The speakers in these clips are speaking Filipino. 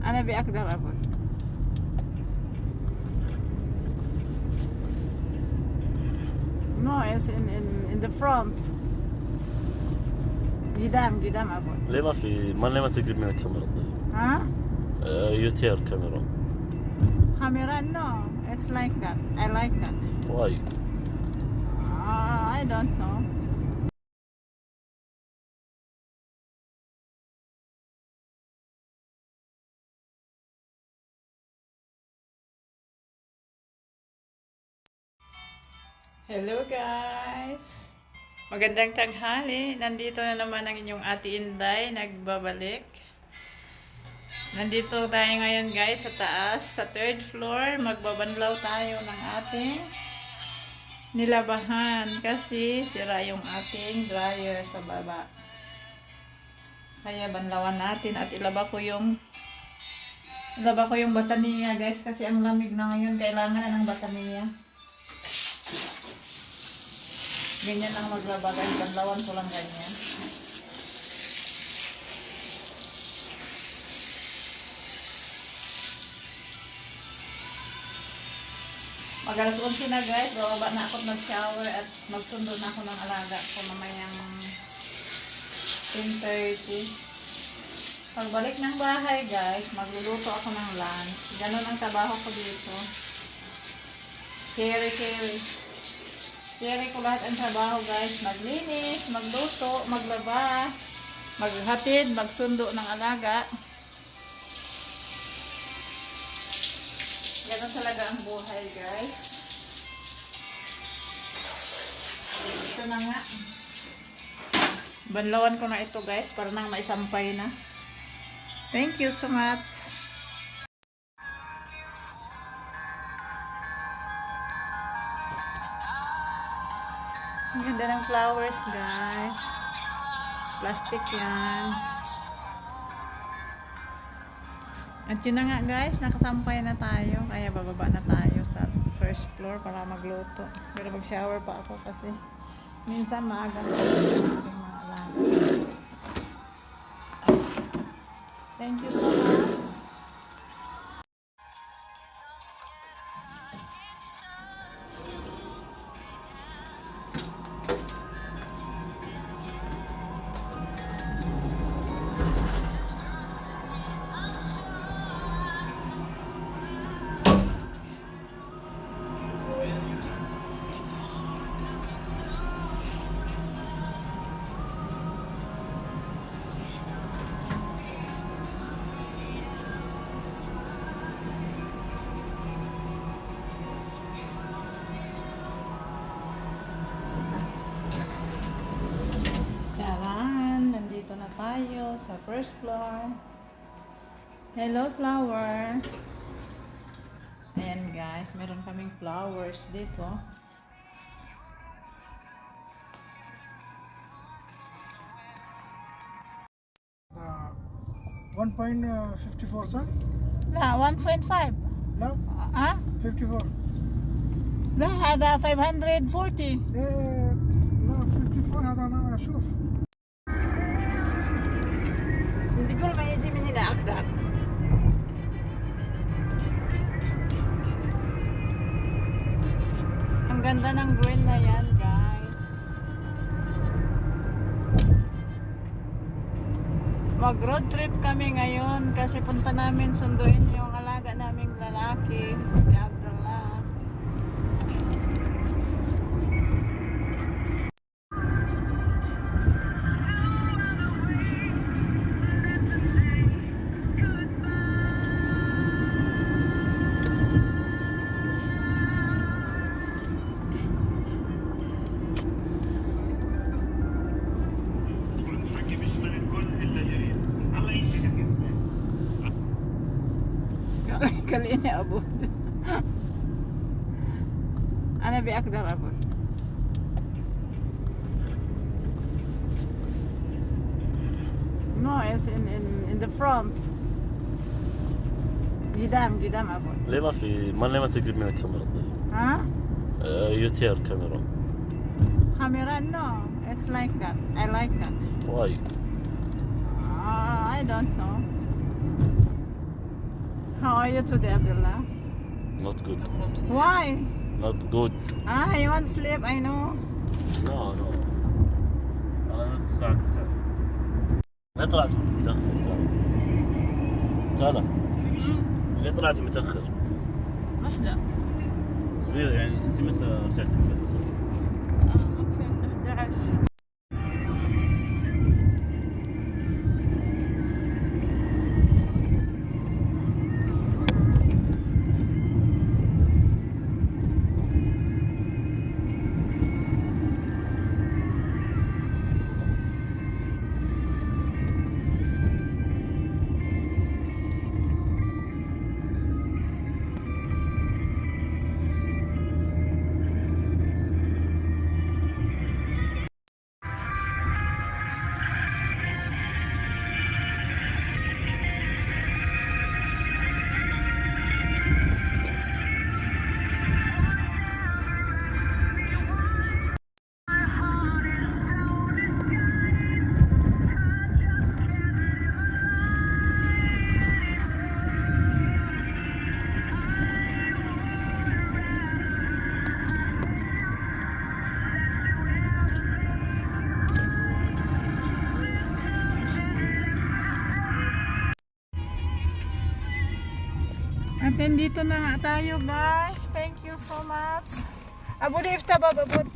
أنا بأقدر أقول. No, it's in the front. قدام أقول. ليه ما تقرب من الكاميرا طيب؟ ها؟ يوتير كاميرا. Camera? No, it's like that. I like that. Why? I don't know. Hello guys! Magandang tanghali. Nandito na naman ang inyong Ate Inday nagbabalik. Nandito tayo ngayon guys sa taas, sa 3rd floor. Magbabanlaw tayo ng ating nilabahan kasi sira yung ating dryer sa baba. Kaya banlawan natin at ilaba ko yung bataniya guys kasi ang lamig na ngayon. Kailangan na ng bataniya. Ganyan lang maglaba guys. Banlawan ko lang ganyan. Mag-alas 11 na guys. Bababa na ako mag-shower at magsundo na ako ng alaga ko mamayang 10:30. Pagbalik ng bahay guys, magluluto ako ng lunch. Ganun ang trabaho ko dito. Carry ko lahat ang trabaho guys. Maglinis, magluto, maglaba, maghatid, magsundo ng alaga. Ganun talaga ang buhay guys. Ito na nga. Banlawan ko na ito guys para nang maisampay na. Thank you so much. Ang ganda ng flowers guys. Plastic yan. At yun na nga guys, nakasampay na tayo. Kaya bababa na tayo sa 1st floor para magluto. Pero mag-shower pa ako kasi minsan maaga na mga alaga. Thank you so much. Nandito na tayo sa 1st floor. Hello flower. Ayan guys, meron kaming flowers dito. Uh, 1.54 sir? لا 1.5. لا ها 54 لا هذا 540. لا 54 هذا انا اشوف Hindi ko naman hindi mo nila akdar. Ang ganda ng green na yan guys. Mag road trip kami ngayon kasi punta namin sunduin yung alaga naming lalaki, si Abdullah. خليني أبود. أنا بأقدر أبود. No, it's in the front. قدام أبود. ليه ما تقرب من الكاميرا طيب؟ ها؟ يوتير كاميرا. Camera? No, it's like that. I like that. Why? I don't know. How are you today, Abdullah? Not good. Why? Not good. You want to sleep, I know. No. أنا الساعة 9. لا طلعت متأخر تعال. ليه طلعت متأخر؟ واحدة يعني أنت متى رجعت البيت؟ ممكن 11. At dito na nga tayo, guys. Thank you so much. Abu di ifta baba bud.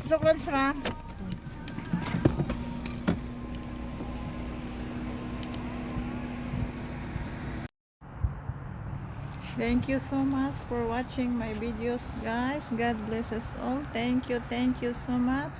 Sukran sra. Thank you so much for watching my videos, guys. God bless us all. Thank you so much.